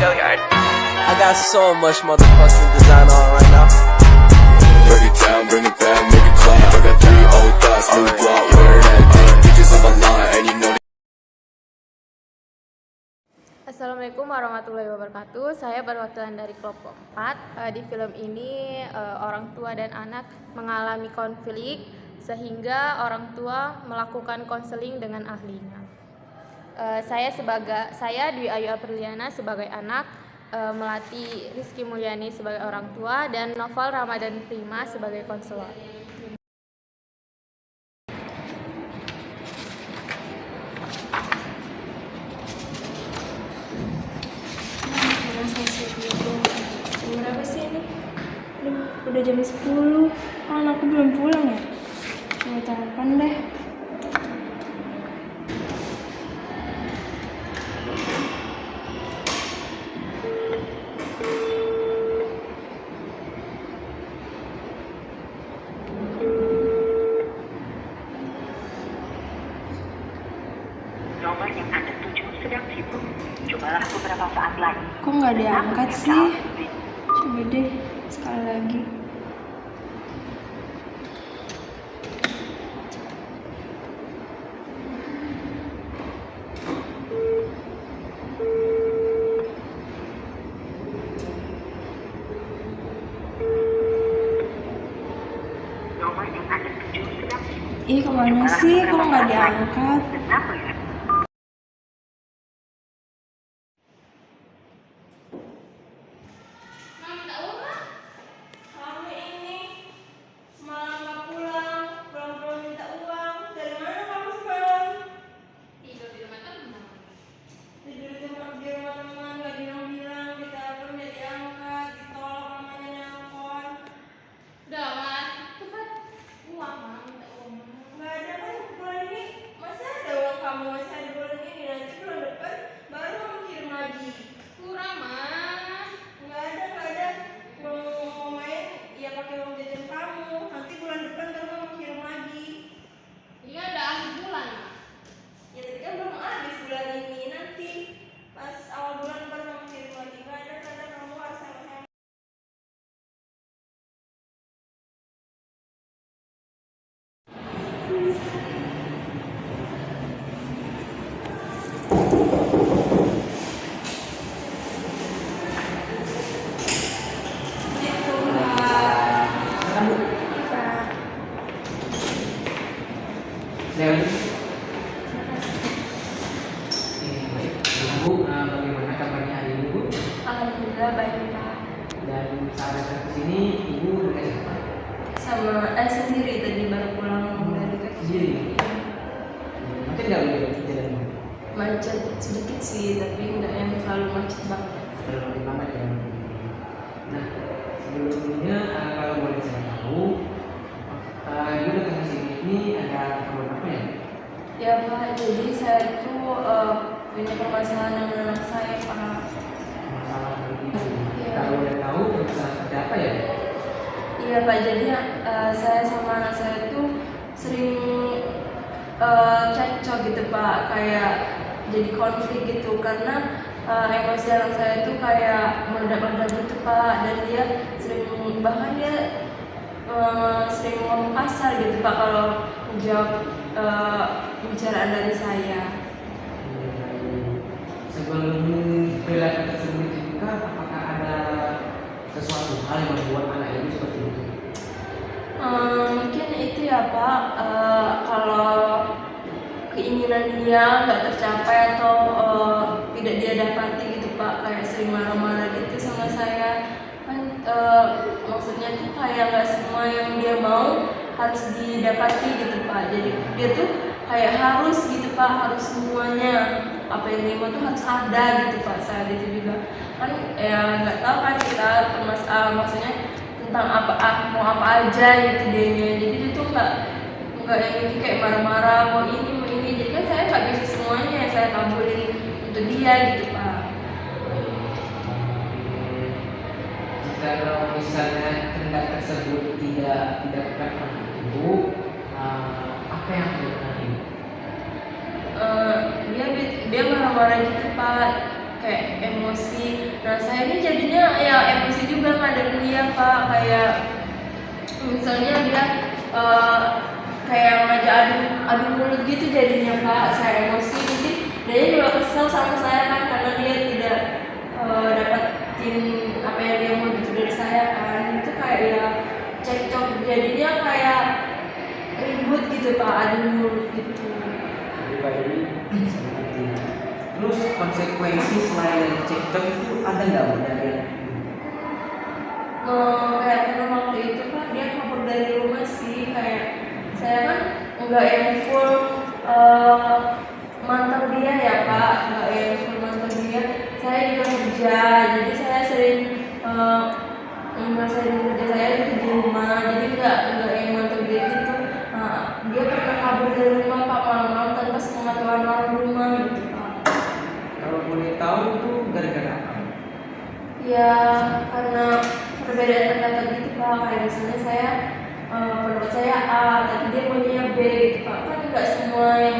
I got so much motherfucking design on right now. Break it down, bring it back, make it clap. I got 3 old thoughts, new block, where that day. Bitches on my line, and you know. Assalamualaikum warahmatullahi wabarakatuh. Saya perwakilan dari kelompok 4. Di film ini orang tua dan anak mengalami konflik sehingga orang tua melakukan konseling dengan ahlinya. Saya Dwi Ayu Apriliana sebagai anak, Melati Rizky Mulyani sebagai orang tua, dan Novel Ramadan Prima sebagai konselor. Berapa sih ini? Udah jam 10. Kan aku belum pulang ya? Mau telepon deh. Nomor yang Anda tuju sedang sibuk. Cobalah beberapa saat lagi. Kok nggak diangkat sih? Coba deh, sekali lagi. Nomor yang Anda tuju sedang sibuk. Ih, kemana sih? Kok nggak diangkat? Kenapa ya? Kami ini semalam nggak pulang, belum minta uang. Dari mana kamu semalam? Tidur di rumah teman. Tidur di rumah teman, nggak bilang-bilang, ditelepon nggak diangkat, ditolak namanya nelpon. Udah mas, itu kan uang mas, minta uang. Nggak ada kan bulan ini, masih ada uang kamu, masih ada bulan ini, nanti bulan depan baru kamu kirim lagi. Kurang mas. Nggak ada. Mau main, ya pakai uang jajan kamu, nanti bulan depan baru kamu kirim lagi. Ini kan udah akhir bulan mas. Ya tapi kan belum habis bulan ini, nanti pas awal bulan baru kamu kirim lagi. Nggak ada, kamu harus hemat-hemat. Bu, bagaimana kabarnya hari ini, Bu? Alhamdulillah baik Pak. Dan saat datang ke sini, Ibu dengan siapa? Sama sendiri tadi baru pulang dari kerja. Sendiri? Macet nggak Bu jalan? Macet sedikit sih, tapi nggak yang terlalu macet banget. Terlalu lama ya. Nah, sebelumnya kalau boleh saya tahu, Ibu datang ke sini ini ada keperluan apa ya? Ya Pak, jadi saya itu punya permasalahan dengan anak saya Pak. Masalah begitu. Iya. Kalau boleh tahu, masalah seperti apa ya? Iya Pak, jadi saya sama anak saya itu sering cekcok gitu Pak, kayak jadi konflik gitu karena emosi anak saya itu kayak meledak-ledak gitu Pak, dan dia sering sering ngomong kasar gitu Pak kalau menjawab pembicaraan dari saya. Sebelum perilaku tersebut juga, apakah ada sesuatu hal yang membuat anak ibu seperti itu? Mungkin itu ya Pak, kalau keinginan dia nggak tercapai atau tidak dia dapati gitu Pak, kayak sering marah-marah gitu sama saya kan, maksudnya tuh kayak nggak semua yang dia mau harus didapati gitu Pak, jadi dia tuh kayak harus gitu Pak, harus semuanya apa yang dia mau tuh harus ada gitu Pak. Saat itu juga kan ya nggak tahu kan kita maksudnya tentang mau apa aja gitu dianya, jadi dia tuh nggak yang itu kayak marah-marah mau ini, jadi kan saya nggak bisa semuanya saya kabulin untuk dia gitu Pak. Kalau misalnya kehendak tersebut tidak didapatkan ibu, apa yang akan ibu? Dia marah-marah gitu Pak, kayak emosi. Nah saya ini jadinya ya emosi juga ngadepin dia Pak, kayak misalnya dia kayak ngajak adu mulut gitu jadinya Pak, saya emosi jadi dia juga kesel sama saya kan karena dia tidak dapatin apa yang dia mau gitu dari saya kan. Itu kayak ya cekcok jadinya kayak ribut gitu Pak, adu mulut gitu. Terus konsekuensi selain cekcok itu ada nggak Bu dari Kayak pada waktu itu Pak dia kabur dari rumah sih, kayak saya kan nggak yang full mantau dia ya Pak, nggak yang full mantau dia. Saya juga kerja, jadi saya sering ngerasain kerja saya itu di rumah, jadi nggak yang mantau dia gitu. Nah, dia pernah kabur dari rumah Pak malam-malam tanpa sepengetahuan orang rumah gitu Pak. kalau boleh tahu itu gara-gara apa? Ya karena perbedaan pendapat gitu Pak, kayak misalnya saya pendapat saya A tapi dia maunya B gitu Pak, kan nggak semua yang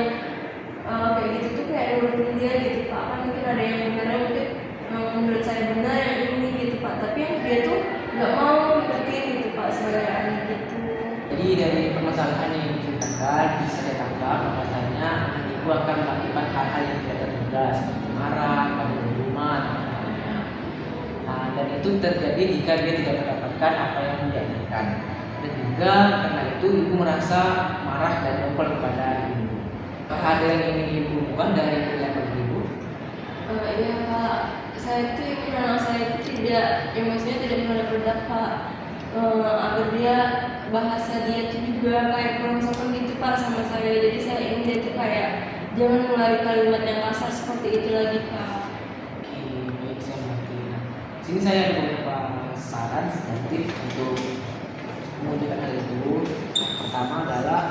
kayak gitu tuh kayak nurutin dia gitu Pak, kan mungkin ada yang benar mungkin menurut saya benar yang ini gitu Pak, tapi yang dia tuh nggak mau ikutin gitu Pak sebenarnya gitu. Jadi dari permasalahan yang diceritakan bisa ditangkap bahwasanya anak ibu akan melakukan hal-hal yang tidak terduga seperti marah, kabur dari rumah, dan lain-lainnya. Nah, dan itu terjadi jika dia tidak mendapatkan apa yang dia inginkan. Dan juga karena itu ibu merasa marah dan dongkol kepada ibu. Apakah ada yang ingin ibu bukan dari perilaku ibu? Iya Pak, saya tuh ingin anak saya itu tidak emosinya tidak meledak Pak, agar dia bahasa dia tuh juga kayak kurang sopan gitu Pak sama saya. Jadi saya ingin dia tuh kayak jangan mengeluarkan kalimat yang kasar seperti itu lagi Pak. Oke, baik saya mengerti. Nah, sini saya ada beberapa saran dan tips untuk mewujudkan hal itu. Pertama adalah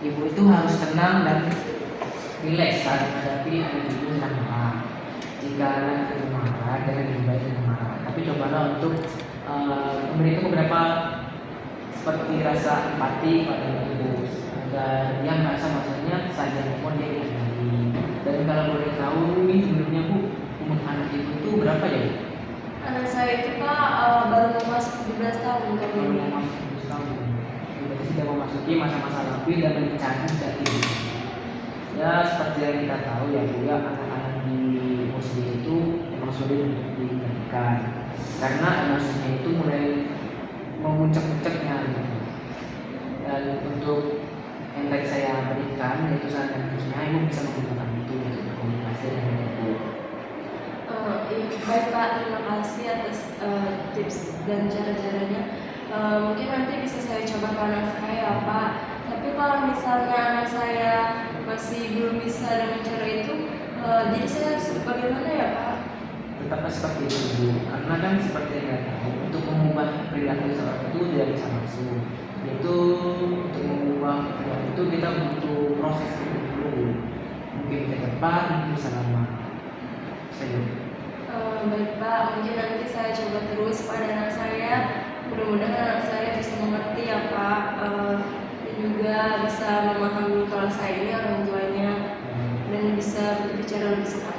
ibu itu harus tenang dan rileks saat menghadapi anak ibu yang marah. Jika anak ibu marah, jangan dibaik dengan marah. Tapi cobalah untuk memberikan beberapa seperti rasa empati pada ibu agar dia merasa maksudnya saja mohon dia dihargai. Dan kalau boleh tahu ini sebelumnya Bu, umur anak ibu itu berapa ya Bu? Anak saya itu Pak baru mau masuk 17 tahun tahun Kalau ini. mau masuk 17 tahun, berarti sudah memasuki masa-masa labil dan mencari dari ibu. Ya seperti yang kita tahu ya Bu ya, anak-anak di Muslim itu memang sulit untuk dikendalikan karena emosinya itu mulai memuncak-muncaknya gitu. Dan untuk yang tadi saya berikan yaitu saran dan tipsnya, ibu bisa menggunakan itu untuk berkomunikasi dengan ibu. Baik Pak, terima kasih atas tips dan cara-caranya. Mungkin nanti bisa saya coba ke anak saya Pak. Tapi kalau misalnya anak saya masih belum bisa dengan cara itu, jadi saya harus bagaimana ya Pak? Tetaplah seperti itu Bu, karena kan seperti yang kita tahu untuk mengubah perilaku seorang itu tidak bisa langsung. Itu untuk mengubah perilaku itu kita butuh proses dulu. Mungkin bisa cepat, mungkin bisa lama. Saja. Baik Pak, mungkin nanti saya coba terus pada anak saya. Mudah-mudahan anak saya bisa mengerti ya Pak, dan juga bisa memahami kalau saya ini orang tuanya dan bisa berbicara lebih sopan